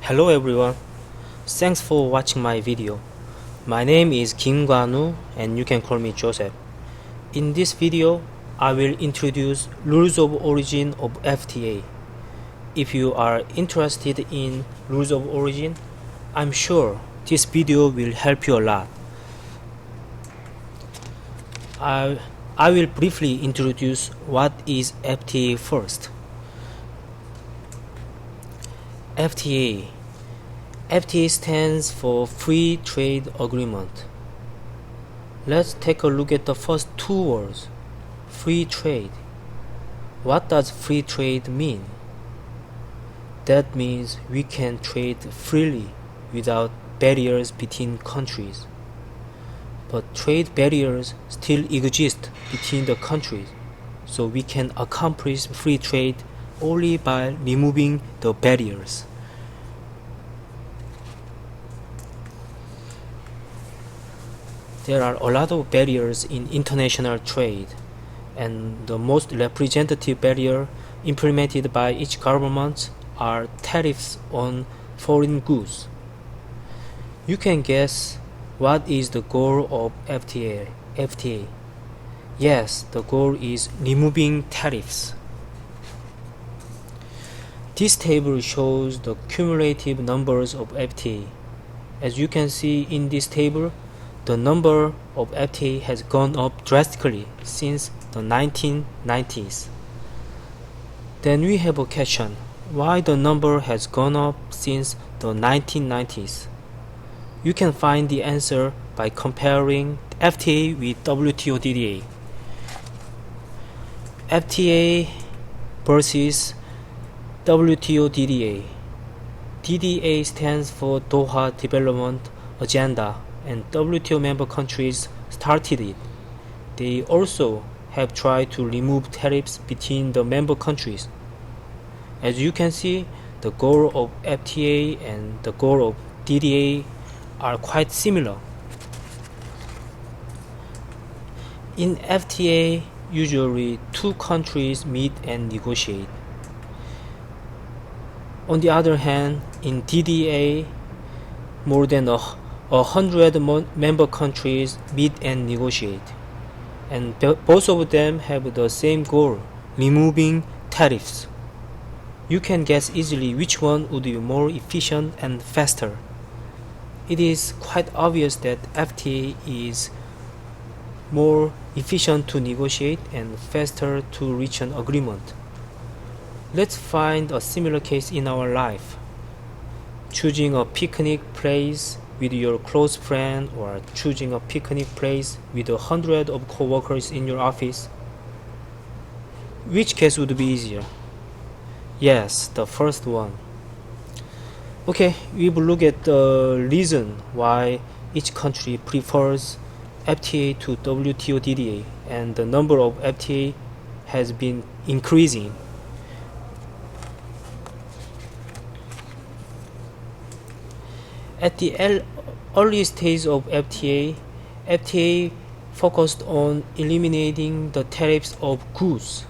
Hello everyone, thanks for watching my video. My name is Kim Gwan-woo and you can call me Joseph. In this video, I will introduce rules of origin of FTA. If you are interested in rules of origin, I'm sure this video will help you a lot. I will briefly introduce what is FTA first. FTA stands for Free Trade Agreement. Let's take a look at the first two words. Free trade. What does free trade mean? That means we can trade freely without barriers between countries. But trade barriers still exist between the countries, so we can accomplish free trade only by removing the barriers. There are a lot of barriers in international trade, and the most representative barrier implemented by each government are tariffs on foreign goods. You can guess what is the goal of FTA. Yes, the goal is removing tariffs. This table shows the cumulative numbers of FTA. As you can see in this table, the number of FTA has gone up drastically since the 1990s. Then we have a question: why the number has gone up since the 1990s? You can find the answer by comparing FTA with WTO DDA. FTA versus WTO DDA. DDA stands for Doha Development Agenda, and WTO member countries started it. They also have tried to remove tariffs between the member countries. As you can see, the goal of FTA and the goal of DDA are quite similar. In FTA, usually two countries meet and negotiate. On the other hand, in DDA, more than 100 member countries meet and negotiate, and both of them have the same goal: removing tariffs. You can guess easily which one would be more efficient and faster. It is quite obvious that FTA is more efficient to negotiate and faster to reach an agreement. Let's find a similar case in our life. Choosing a picnic place with your close friend, or choosing a picnic place with 100 of co-workers in your office. Which case would be easier? Yes, the first one. Okay, we will look at the reason why each country prefers FTA to WTO DDA, and the number of FTA has been increasing. At the early stage of FTA focused on eliminating the tariffs of goods.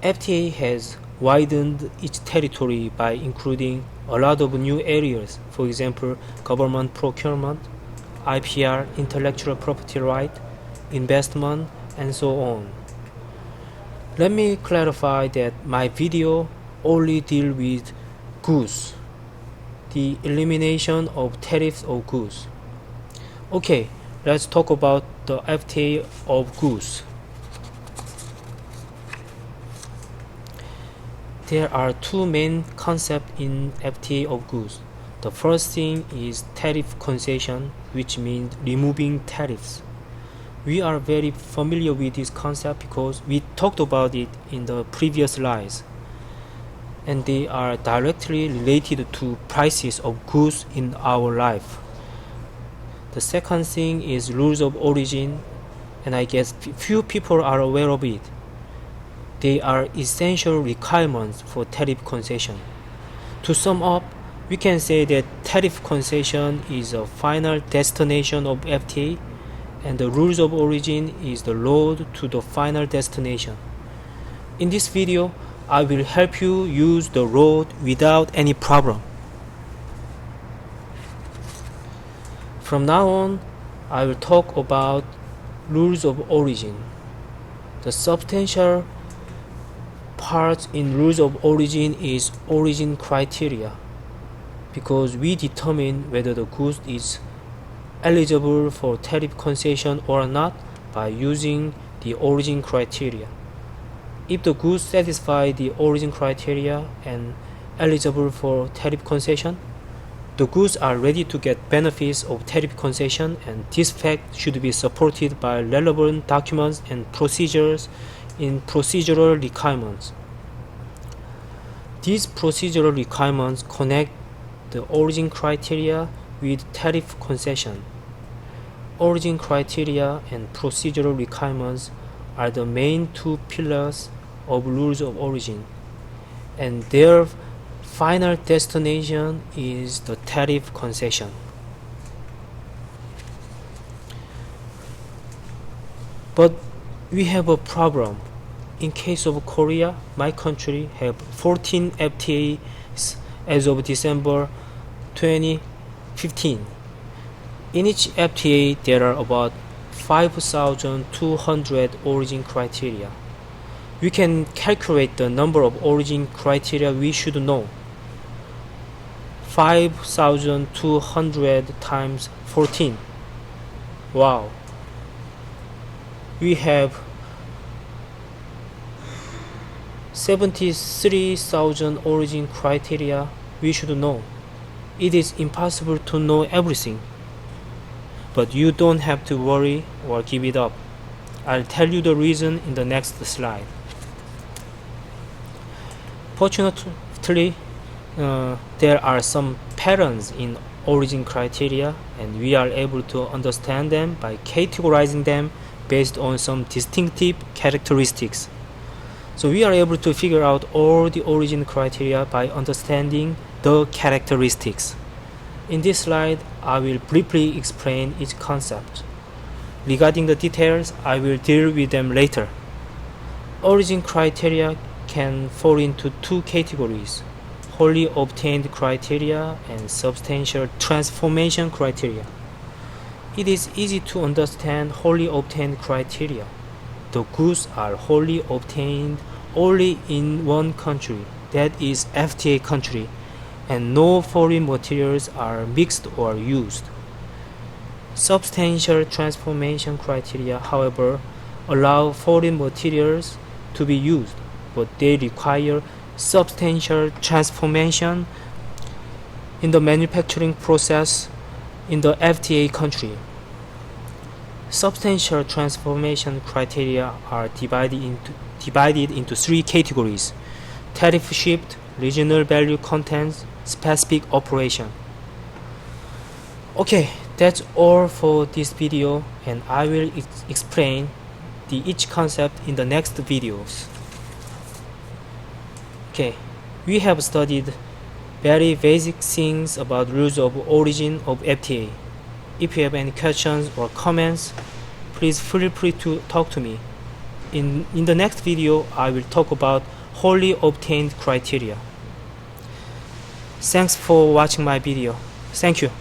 FTA has widened its territory by including a lot of new areas, for example, government procurement, IPR, intellectual property right, investment, and so on. Let me clarify that my video only deals with goods, the elimination of tariffs of goods. Okay, let's talk about the FTA of goods. There are two main concepts in FTA of goods. The first thing is tariff concession, which means removing tariffs. We are very familiar with this concept because we talked about it in the previous slides, and they are directly related to prices of goods in our life. The second thing is rules of origin, and I guess few people are aware of it. They are essential requirements for tariff concession. To sum up, we can say that tariff concession is a final destination of FTA, and the rules of origin is the road to the final destination. In this video, I will help you use the road without any problem. From now on, I will talk about rules of origin. The substantial part in rules of origin is origin criteria, because we determine whether the goods is eligible for tariff concession or not by using the origin criteria. If the goods satisfy the origin criteria and eligible for tariff concession, the goods are ready to get benefits of tariff concession, and this fact should be supported by relevant documents and procedures in procedural requirements. These procedural requirements connect the origin criteria with tariff concession. Origin criteria and procedural requirements are the main two pillars of rules of origin, and their final destination is the tariff concession. But we have a problem. In case of Korea, my country have 14 FTAs as of December 2015. In each FTA, there are about 5,200 origin criteria. We can calculate the number of origin criteria we should know. 5,200 times 14. Wow. We have 73,000 origin criteria we should know. It is impossible to know everything. But you don't have to worry or give it up. I'll tell you the reason in the next slide. Fortunately, there are some patterns in origin criteria, and we are able to understand them by categorizing them based on some distinctive characteristics. So we are able to figure out all the origin criteria by understanding the characteristics. In this slide, I will briefly explain each concept. Regarding the details, I will deal with them later. Origin criteria can fall into two categories: wholly obtained criteria and substantial transformation criteria. It is easy to understand wholly obtained criteria. The goods are wholly obtained only in one country, that is FTA country, and no foreign materials are mixed or used. Substantial transformation criteria, however, allow foreign materials to be used, but they require substantial transformation in the manufacturing process in the FTA country. Substantial transformation criteria are divided into three categories: tariff shift, regional value contents, specific operation. Okay, that's all for this video, and I will explain each concept in the next videos. Okay, we have studied very basic things about rules of origin of FTA. If you have any questions or comments, please feel free to talk to me. In the next video, I will talk about wholly obtained criteria. Thanks for watching my video. Thank you.